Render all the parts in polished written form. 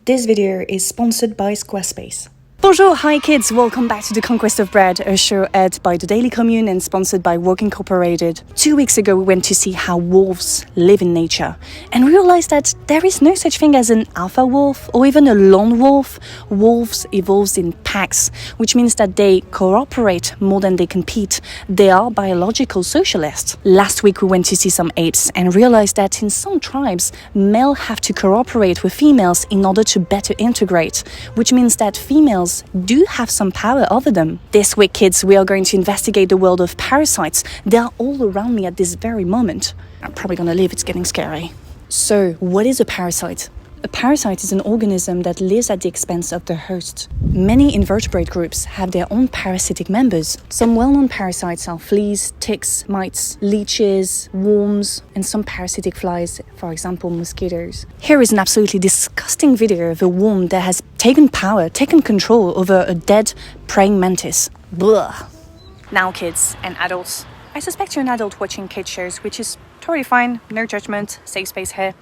This video is sponsored by Squarespace. Bonjour, hi kids, welcome back to the Conquest of Bread, a show aired by the Daily Commune and sponsored by Work Incorporated. 2 weeks ago we went to see how wolves live in nature and realized that there is no such thing as an alpha wolf or even a lone wolf. Wolves evolve in packs, which means that they cooperate more than they compete. They are biological socialists. Last week we went to see some apes and realized that in some tribes, males have to cooperate with females in order to better integrate, which means that females do have some power over them. This week, kids, we are going to investigate the world of parasites. They are all around me at this very moment. I'm probably gonna leave, it's getting scary. So, what is a parasite? A parasite is an organism that lives at the expense of the host. Many invertebrate groups have their own parasitic members. Some well-known parasites are fleas, ticks, mites, leeches, worms, and some parasitic flies, for example, mosquitoes. Here is an absolutely disgusting video of a worm that has taken control over a dead praying mantis. Blah. Now, kids and adults, I suspect you're an adult watching kids shows, which is totally fine, no judgment, safe space here.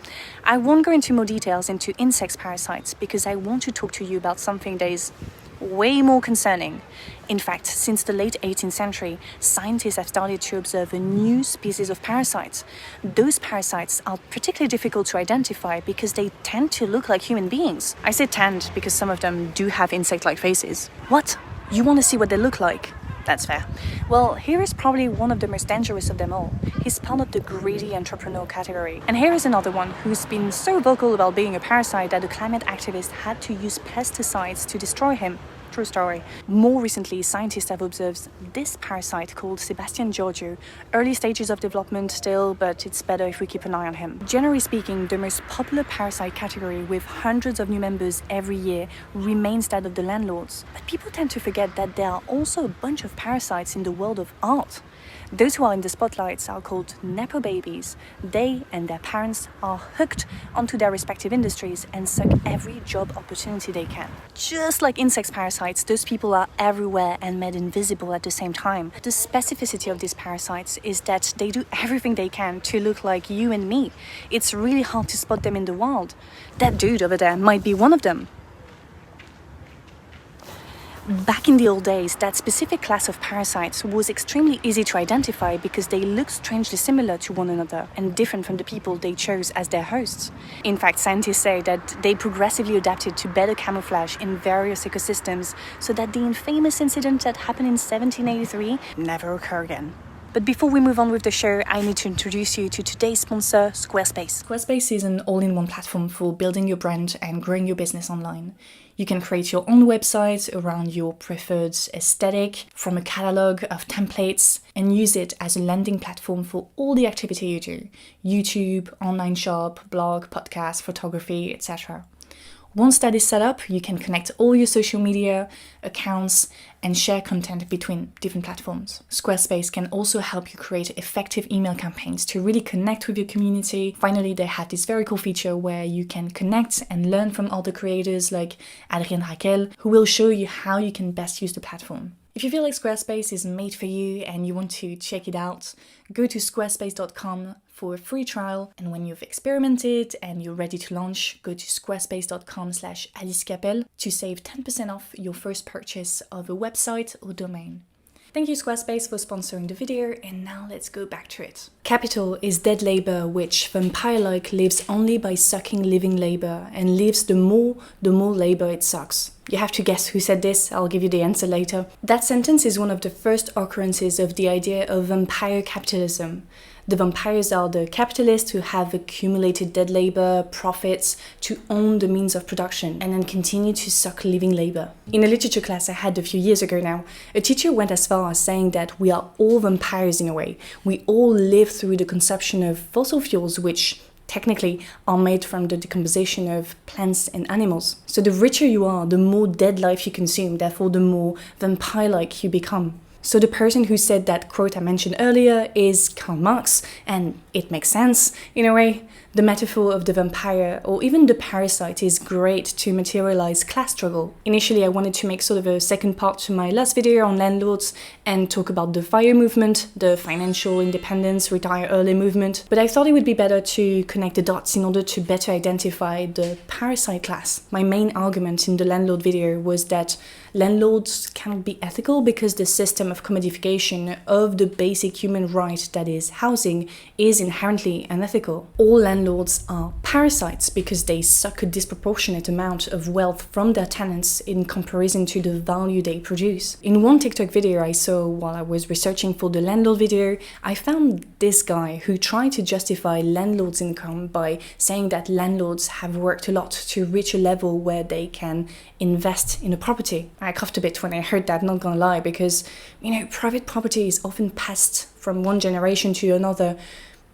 I won't go into more details into insect parasites because I want to talk to you about something that is way more concerning. In fact, since the late 18th century, scientists have started to observe a new species of parasites. Those parasites are particularly difficult to identify because they tend to look like human beings. I say tend because some of them do have insect-like faces. What? You want to see what they look like? That's fair. Well, here is probably one of the most dangerous of them all. He's part of the greedy entrepreneur category. And here is another one who's been so vocal about being a parasite that a climate activist had to use pesticides to destroy him. True story. More recently, scientists have observed this parasite called Sebastian Giorgio. Early stages of development still, but it's better if we keep an eye on him. Generally speaking, the most popular parasite category with hundreds of new members every year remains that of the landlords. But people tend to forget that there are also a bunch of parasites in the world of art. Those who are in the spotlights are called nepo babies. They and their parents are hooked onto their respective industries and suck every job opportunity they can. Just like insect parasites, those people are everywhere and made invisible at the same time. The specificity of these parasites is that they do everything they can to look like you and me. It's really hard to spot them in the wild. That dude over there might be one of them. Back in the old days, that specific class of parasites was extremely easy to identify because they looked strangely similar to one another and different from the people they chose as their hosts. In fact, scientists say that they progressively adapted to better camouflage in various ecosystems so that the infamous incident that happened in 1783 never occur again. But before we move on with the show, I need to introduce you to today's sponsor, Squarespace. Squarespace is an all-in-one platform for building your brand and growing your business online. You can create your own website around your preferred aesthetic from a catalog of templates and use it as a landing platform for all the activity you do: YouTube, online shop, blog, podcast, photography, etc. Once that is set up, you can connect all your social media accounts and share content between different platforms. Squarespace can also help you create effective email campaigns to really connect with your community. Finally, they have this very cool feature where you can connect and learn from other creators like Adrien Raquel, who will show you how you can best use the platform. If you feel like Squarespace is made for you and you want to check it out, go to squarespace.com for a free trial. And when you've experimented and you're ready to launch, go to squarespace.com/alice.cappelleyt to save 10% off your first purchase of a website or domain. Thank you, Squarespace, for sponsoring the video, and now let's go back to it. Capital is dead labor, which, vampire-like, lives only by sucking living labor, and lives the more labor it sucks. You have to guess who said this, I'll give you the answer later. That sentence is one of the first occurrences of the idea of vampire capitalism. The vampires are the capitalists who have accumulated dead labor, profits, to own the means of production, and then continue to suck living labor. In a literature class I had a few years ago now, a teacher went as far as saying that we are all vampires in a way. We all live through the consumption of fossil fuels, which technically are made from the decomposition of plants and animals. So the richer you are, the more dead life you consume, therefore the more vampire-like you become. So the person who said that quote I mentioned earlier is Karl Marx, and it makes sense in a way. The metaphor of the vampire or even the parasite is great to materialize class struggle. Initially I wanted to make sort of a second part to my last video on Landlords and talk about the FIRE movement, the financial independence, retire early movement, but I thought it would be better to connect the dots in order to better identify the parasite class. My main argument in the landlord video was that landlords cannot be ethical because the system of commodification of the basic human right that is housing is inherently unethical. All landlords are parasites because they suck a disproportionate amount of wealth from their tenants in comparison to the value they produce. In one TikTok video I saw while I was researching for the landlord video, I found this guy who tried to justify landlords' income by saying that landlords have worked a lot to reach a level where they can invest in a property. I coughed a bit when I heard that, not gonna lie, because, private property is often passed from one generation to another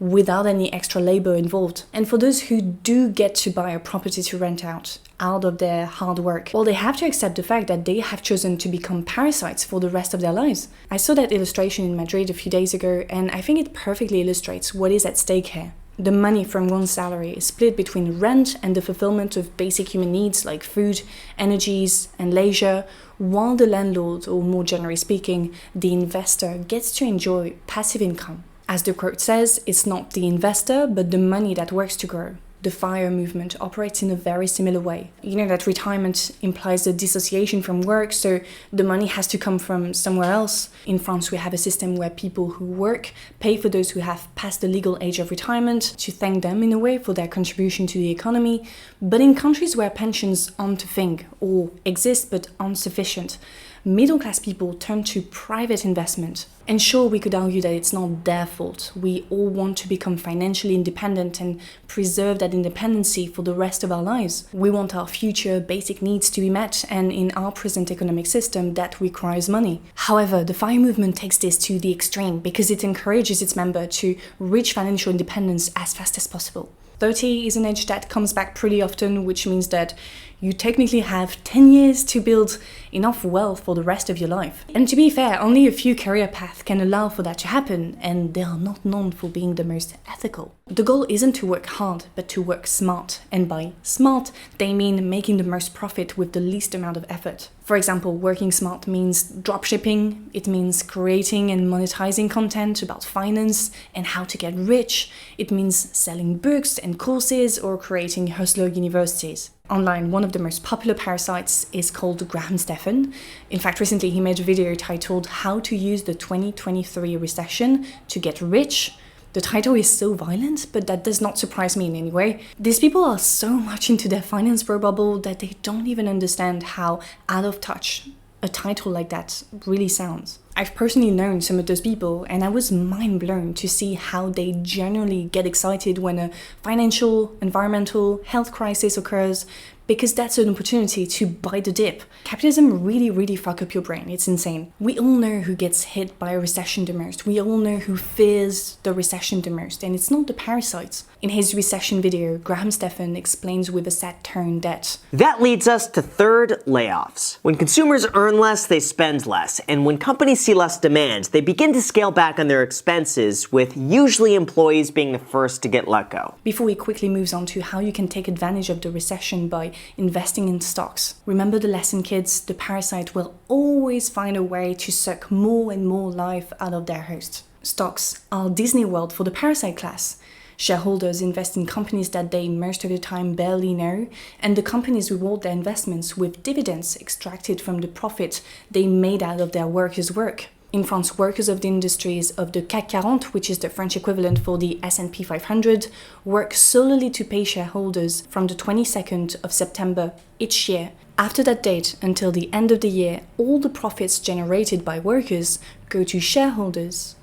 without any extra labor involved. And for those who do get to buy a property to rent out of their hard work, well, they have to accept the fact that they have chosen to become parasites for the rest of their lives. I saw that illustration in Madrid a few days ago, and I think it perfectly illustrates what is at stake here. The money from one's salary is split between rent and the fulfillment of basic human needs like food, energies, and leisure, while the landlord, or more generally speaking, the investor, gets to enjoy passive income. As the quote says, it's not the investor, but the money that works to grow. The FIRE movement operates in a very similar way. You know that retirement implies a dissociation from work, so the money has to come from somewhere else. In France, we have a system where people who work pay for those who have passed the legal age of retirement to thank them in a way for their contribution to the economy. But in countries where pensions aren't a thing, or exist but aren't sufficient, middle-class people turn to private investment. And sure, we could argue that it's not their fault. We all want to become financially independent and preserve that independency for the rest of our lives. We want our future basic needs to be met, and in our present economic system, that requires money. However, the FIRE movement takes this to the extreme because it encourages its member to reach financial independence as fast as possible. 30 is an age that comes back pretty often, which means that you technically have 10 years to build enough wealth for the rest of your life. And to be fair, only a few career paths can allow for that to happen, and they are not known for being the most ethical. The goal isn't to work hard, but to work smart. And by smart, they mean making the most profit with the least amount of effort. For example, working smart means dropshipping, it means creating and monetizing content about finance and how to get rich, it means selling books and courses or creating hustler universities. Online, one of the most popular parasites is called Graham Stephan. In fact, recently he made a video titled How to Use the 2023 Recession to Get Rich. The title is so violent, but that does not surprise me in any way. These people are so much into their finance bubble that they don't even understand how out of touch a title like that really sounds. I've personally known some of those people, and I was mind blown to see how they genuinely get excited when a financial, environmental, health crisis occurs, because that's an opportunity to buy the dip. Capitalism really fuck up your brain. It's insane. We all know who gets hit by a recession the most. We all know who fears the recession the most, and it's not the parasites. In his recession video, Graham Stephan explains with a sad tone that leads us to third, layoffs. When consumers earn less, they spend less, and when companies see less demand, they begin to scale back on their expenses, with usually employees being the first to get let go. Before he quickly moves on to how you can take advantage of the recession by investing in stocks. Remember the lesson, kids, the parasite will always find a way to suck more and more life out of their host. Stocks are Disney World for the parasite class. Shareholders invest in companies that they most of the time barely know, and the companies reward their investments with dividends extracted from the profit they made out of their workers' work. In France, workers of the industries of the CAC 40, which is the French equivalent for the S&P 500, work solely to pay shareholders from the 22nd of September each year. After that date, until the end of the year, all the profits generated by workers go to shareholders.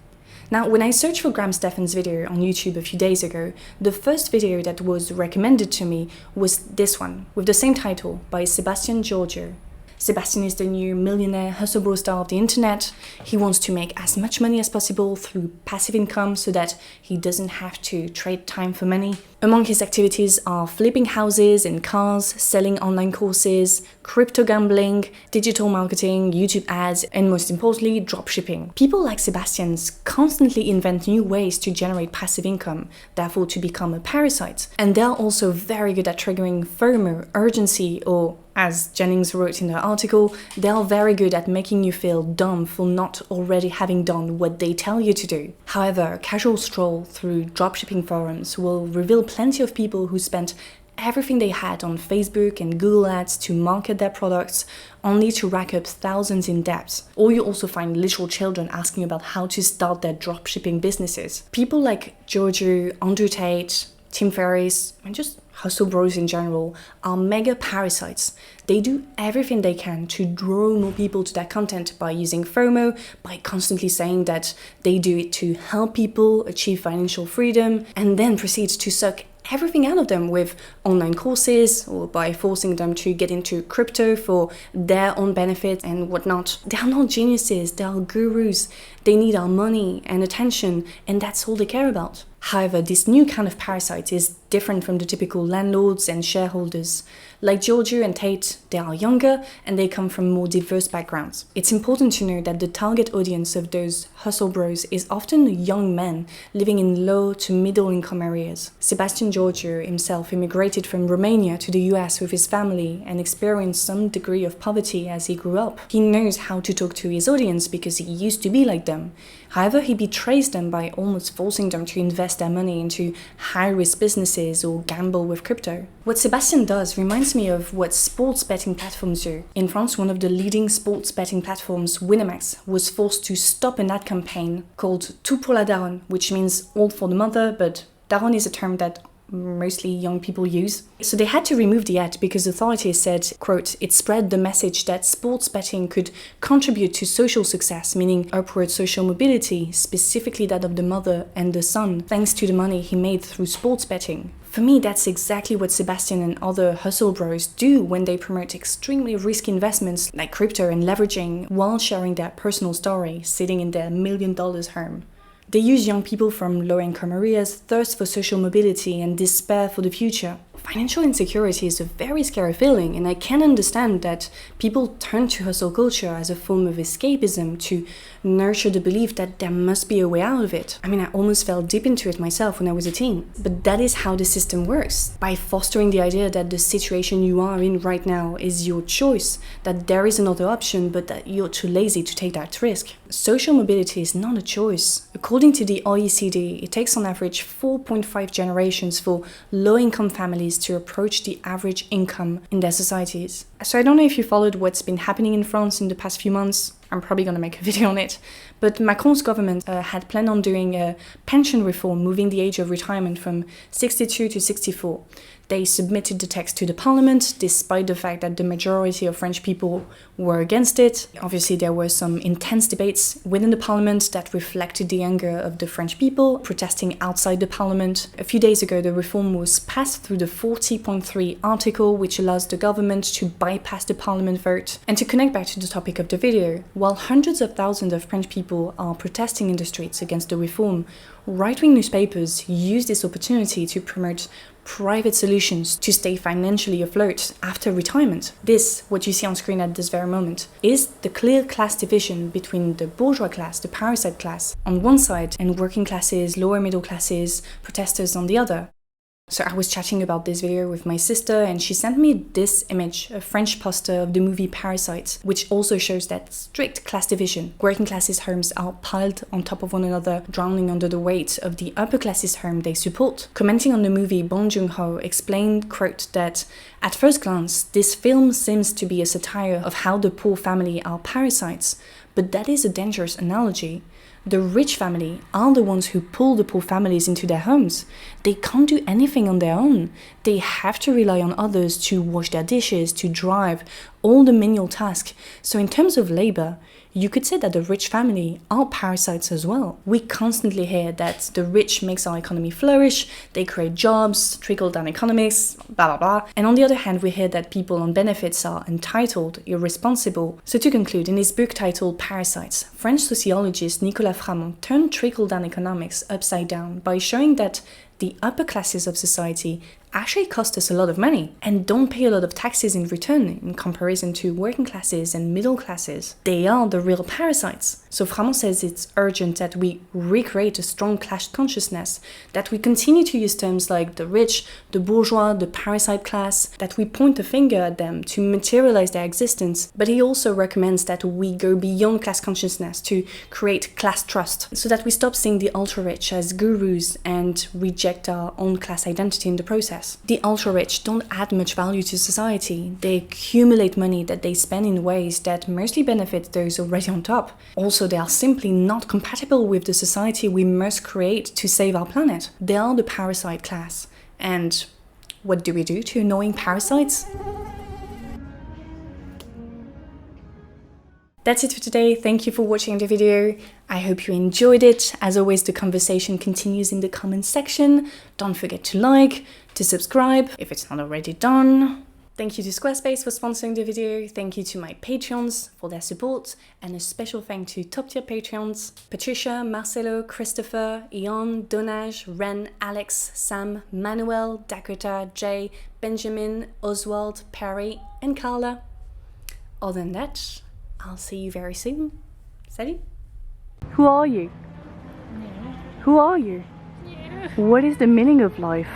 Now, when I searched for Graham Stephan's video on YouTube a few days ago, the first video that was recommended to me was this one, with the same title, by Sebastian Giorgio. Sebastian is the new millionaire hustle bro star of the internet. He wants to make as much money as possible through passive income so that he doesn't have to trade time for money. Among his activities are flipping houses and cars, selling online courses, crypto gambling, digital marketing, YouTube ads, and most importantly, dropshipping. People like Sebastian's constantly invent new ways to generate passive income, therefore to become a parasite. And they're also very good at triggering FOMO, urgency, or as Jennings wrote in her article, they are very good at making you feel dumb for not already having done what they tell you to do. However, a casual stroll through dropshipping forums will reveal plenty of people who spent everything they had on Facebook and Google Ads to market their products, only to rack up thousands in debt. Or you also find literal children asking about how to start their dropshipping businesses. People like Giorgio, Andrew Tate, Tim Ferriss, and just hustle bros in general are mega parasites. They do everything they can to draw more people to their content by using FOMO, by constantly saying that they do it to help people achieve financial freedom, and then proceed to suck everything out of them with online courses or by forcing them to get into crypto for their own benefit and whatnot. They are not geniuses, they are gurus. They need our money and attention, and that's all they care about. However, this new kind of parasite is different from the typical landlords and shareholders. Like Giorgio and Tate, they are younger and they come from more diverse backgrounds. It's important to know that the target audience of those hustle bros is often young men living in low to middle income areas. Sebastian Giorgio himself immigrated from Romania to the US with his family and experienced some degree of poverty as he grew up. He knows how to talk to his audience because he used to be like them. However, he betrays them by almost forcing them to invest their money into high-risk businesses or gamble with crypto. What Sebastian does reminds me of what sports betting platforms do. In France, one of the leading sports betting platforms, Winamax, was forced to stop an ad campaign called Tout pour la daronne, which means all for the mother, but daronne is a term that mostly young people use. So they had to remove the ad because authorities said, quote, it spread the message that sports betting could contribute to social success, meaning upward social mobility, specifically that of the mother and the son, thanks to the money he made through sports betting. For me, that's exactly what Sebastian and other hustle bros do when they promote extremely risky investments like crypto and leveraging while sharing their personal story, sitting in their $1 million home. They use young people from low-income areas, thirst for social mobility, and despair for the future. Financial insecurity is a very scary feeling, and I can understand that people turn to hustle culture as a form of escapism to nurture the belief that there must be a way out of it. I mean, I almost fell deep into it myself when I was a teen. But that is how the system works. By fostering the idea that the situation you are in right now is your choice, that there is another option, but that you're too lazy to take that risk. Social mobility is not a choice. According to the OECD, it takes on average 4.5 generations for low-income families to approach the average income in their societies. So I don't know if you followed what's been happening in France in the past few months. I'm probably going to make a video on it. But Macron's government had planned on doing a pension reform, moving the age of retirement from 62 to 64. They submitted the text to the parliament, despite the fact that the majority of French people were against it. Obviously, there were some intense debates within the parliament that reflected the anger of the French people, protesting outside the parliament. A few days ago, the reform was passed through the 40.3 article, which allows the government to bypass the parliament vote. And to connect back to the topic of the video, while hundreds of thousands of French people are protesting in the streets against the reform, right-wing newspapers use this opportunity to promote private solutions to stay financially afloat after retirement. This, what you see on screen at this very moment, is the clear class division between the bourgeois class, the parasite class, on one side, and working classes, lower middle classes, protesters on the other. So I was chatting about this video with my sister and she sent me this image, a French poster of the movie Parasites, which also shows that strict class division. Working classes' homes are piled on top of one another, drowning under the weight of the upper classes' home they support. Commenting on the movie, Bonjour explained, quote, that at first glance, this film seems to be a satire of how the poor family are parasites, but that is a dangerous analogy. The rich family are the ones who pull the poor families into their homes. They can't do anything on their own. They have to rely on others to wash their dishes, to drive, all the menial tasks. So in terms of labor, you could say that the rich family are parasites as well. We constantly hear that the rich makes our economy flourish, they create jobs, trickle-down economics, blah blah blah. And on the other hand, we hear that people on benefits are entitled, irresponsible. So to conclude, in his book titled Parasites, French sociologist Nicolas Framont turned trickle-down economics upside down by showing that the upper classes of society actually cost us a lot of money and don't pay a lot of taxes in return in comparison to working classes and middle classes. They are the real parasites. So Framont says it's urgent that we recreate a strong class consciousness, that we continue to use terms like the rich, the bourgeois, the parasite class, that we point a finger at them to materialize their existence. But he also recommends that we go beyond class consciousness to create class trust, so that we stop seeing the ultra-rich as gurus and reject our own class identity in the process. The ultra-rich don't add much value to society. They accumulate money that they spend in ways that mostly benefit those already on top. Also, they are simply not compatible with the society we must create to save our planet. They are the parasite class. And what do we do to annoying parasites? That's it for today. Thank you for watching the video. I hope you enjoyed it. As always, the conversation continues in the comments section. Don't forget to like, to subscribe if it's not already done. Thank you to Squarespace for sponsoring the video. Thank you to my Patreons for their support. And a special thank to top tier Patreons: Patricia, Marcelo, Christopher, Ian, Donage, Ren, Alex, Sam, Manuel, Dakota, Jay, Benjamin, Oswald, Perry, and Carla. Other than that, I'll see you very soon. Salut! Who are you? Who are you? What is the meaning of life?